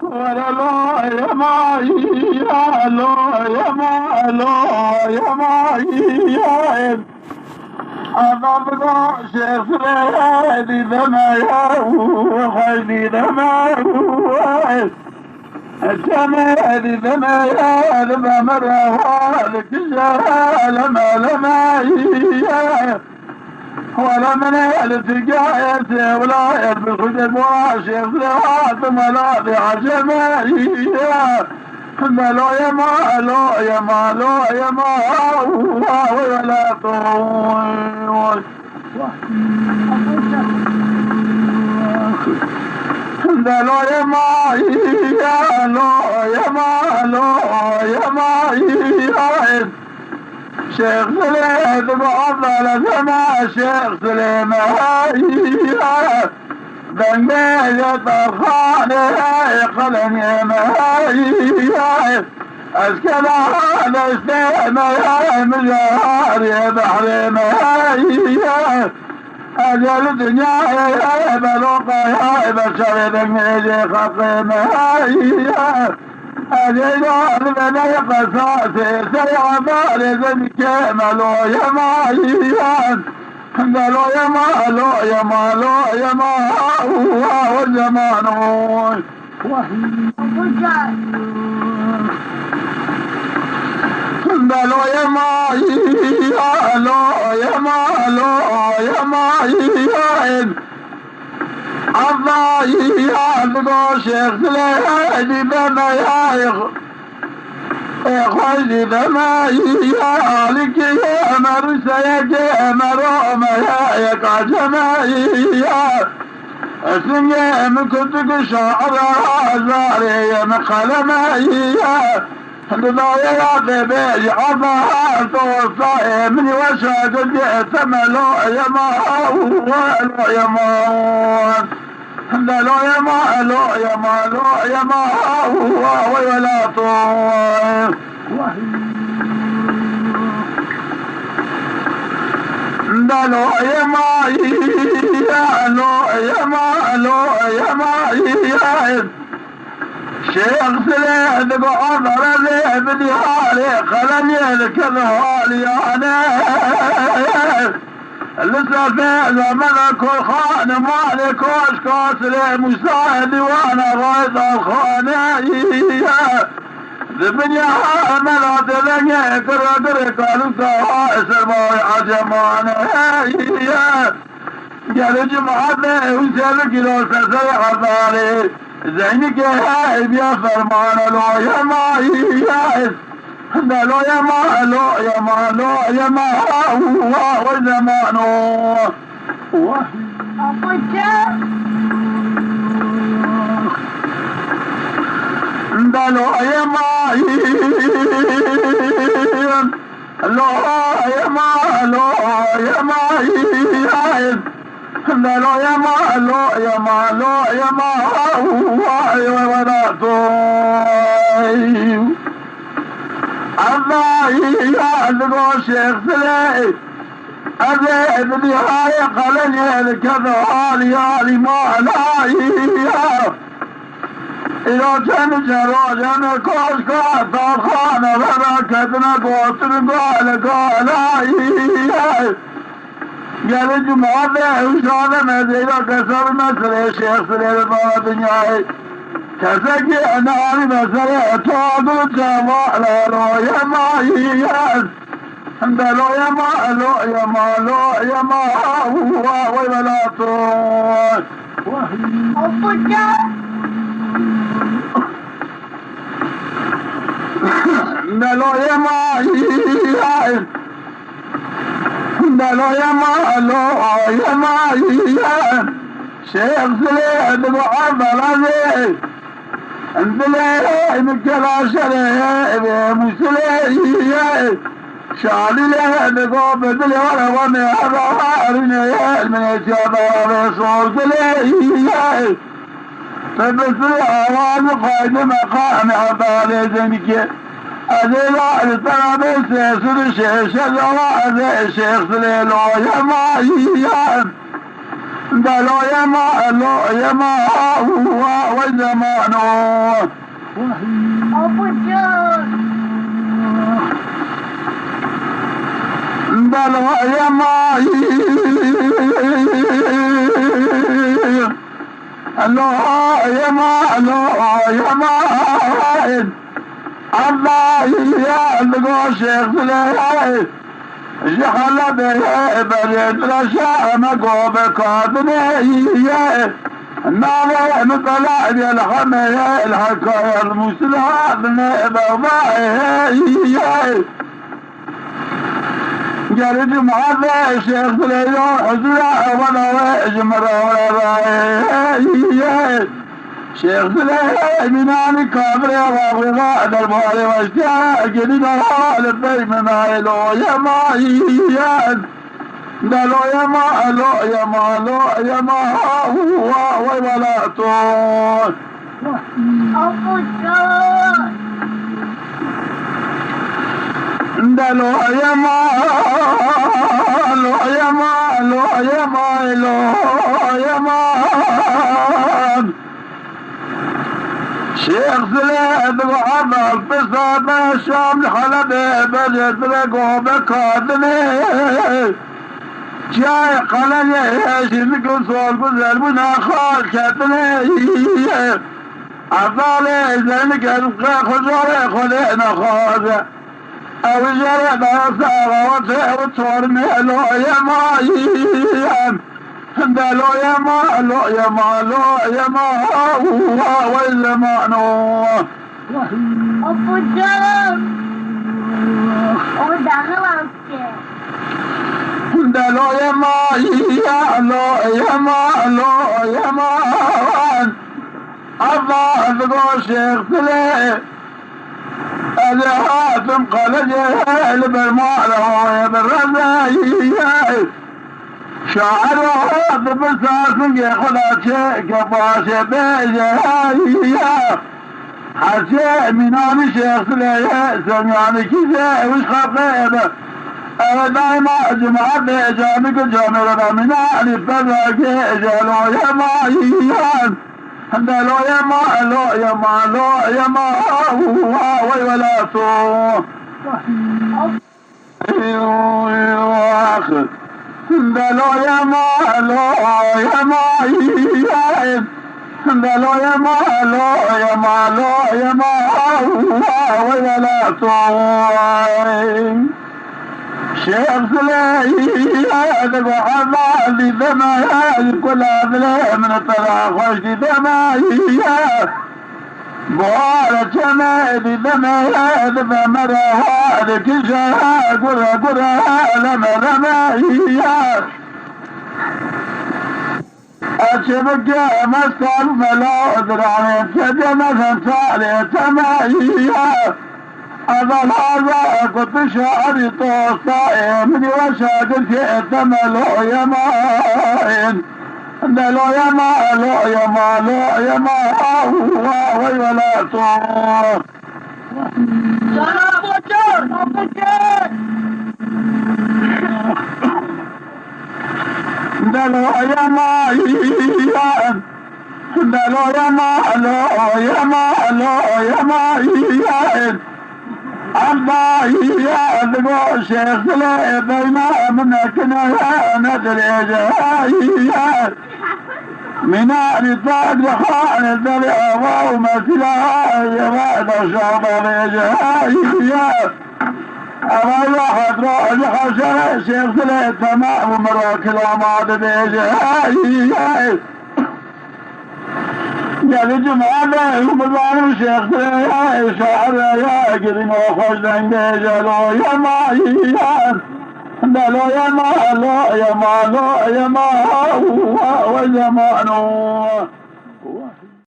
ولا لا يا ماي يا لا يا ما لا يا ماي يا أضبط شيخ ليالي ذما يا وخلي ذما الجمال ذما يا ذما مرة هذا كجال ما لما ولا من التقاية ولا بالخدم واشيخ ذات ملاذ عجمية مالو يا مالو يا مالو يا مالو ولا طول مالو يا ماي يا لو يا مالو يا ماي شيخ سليم بفضل سما شيخ سليم بنية طرخاني قلني مهي أسكن هذا السيم من جهاري بحر مهي أجل الدنيا بلوقها بشر بنيجي خطي مهي أجل البني قصاصي سيع بارز كملو يا مايان قالوا يا مالو يا مالو يا مالو والزمان قالوا يا ماي يا مالو يا ماي عضاي يا شيخ سليم بما يا خالي بما يالك يا مرسيك يا مروم يا قاجمايا اسمي من كنتك شعر زاري يا مخلمايا بضايا بيبي عضها توصاي من وشاك جئت ملو يا ماو يا ماو قالوا يا مالو يا مالو يا مالو ولا طول قالوا يا ماي يا لو يا مالو يا ماي شيخ سليم بعذر ذي بدياري خلني الكذوالي انا لسه في زمن كل خان مالك واشكاس لي مساعدي وانا رايد الخانية ذبني عملات ذنيا كرقر قالوا سوائس الموي عجمانية قال جمعة وسأل كيلو سسي عذاري زينك هايب يا فرمان لو يا مايس قالوا يا مالو يا مالو يا مالو وزمانو قالوا يا ماي لو يا مالو يا ماي قالوا يا مالو يا مالو يا مالو ولا طول الله يعذبه شيخ سليم أبي ابني هاي قلني الكذوالي يالي ما لايا إذا كان جراجنا كوشكا طرخانا بركتنا قوتر قال قال جمعة وشانا مزيدا كسر مسر شيخ سليم ما دنياي كسكي أناري مسر تعدل جمال لو يا مايان قالوا يا مالو يا مالو يا مالو ولا طول قالوا يا مايان قالوا يا مالو يا مايان شيخ سليم بعضل ذي انزلي مكلا شريب مسلي شعلي له نقوم بدلي ولا ومي أبعارني من الشباب صوت لي فبسري أوان قيد مقام عطالي زنك أذي بعد طلب سيسر شيش الوعد الشيخ سليلو يا مايان دلوی ما لوی ما هو و زمانو ابو جان دلوی ما لوی ما لوی ما الله يا لقو شيخ سليمان جحل به برد رشا مقوب قادمية نار مطلع بالحمية الحكاية المسلحة بغضائية جرد معذى شيخ سليمان حزراء ونوائج مراوية شيخ سليمان مناني كابري وغضاء درباري واشتاق جديد الحال البيمنا إلو يمايان دلو يما لو يما لو يما هو ويولاتون ابو جان دلو يما لو يما لو يما لو يما شيخ سليمان وعبد الفصاد الشام الحلب بجد لقوم كادمي جاي قلل يشمك صول قزل مناخال كتني عطالي زينك القى خجوري خلينا خاذة او جري بصارة وطور ميلو يمايم دلو يما لو يما لو يما هو والزمانو ابو جان او دخلت دلو يما يا لو يما لو يما الله ذكر شيخ سليمان الهاتم قال جهل بالمال بالرزايا شاعر وحب بساس خلاص كباش بجايا حسي منان شيخ سليمان سمعني كذا وش خطيبه أنا دايما جمعة بجانك جانرنا منان بذاك جلو يمايان دلو يما لو يما لو يما هو ويولاتو آخر دلو يما لو يما دلو يما لو يما لو يما هو ويولاتو شيخ سليمان وحمال دماء كل أذلام من التراخش دماء بوالة جمال دماء بمرواد كشاء قرى قرى لما رمائيا أشبك مستر ملو درعين سجمة سنسالي تمائيا أظل هذا كنت شعري طوصائم وشاكل في ثملو يمائن دلو يما لو يما لو يما هو ويولاتو ابو جان ابو جان دلو يما دلو يما لو يما لو يما الله يا ذو شيخ سليمان بينا منكنا ندري جايا من رفاق لخان الدرع ومثلا يراد شعب جايا أما واحد روح حشر شيخ سليمان تمام مراكل ومعد بجايا جل جمعنا ومضان الشيخ سليمان شعر يا قرن وخش دنجي جلو يمايان دلو يما لو يما لو يما هو وزمانو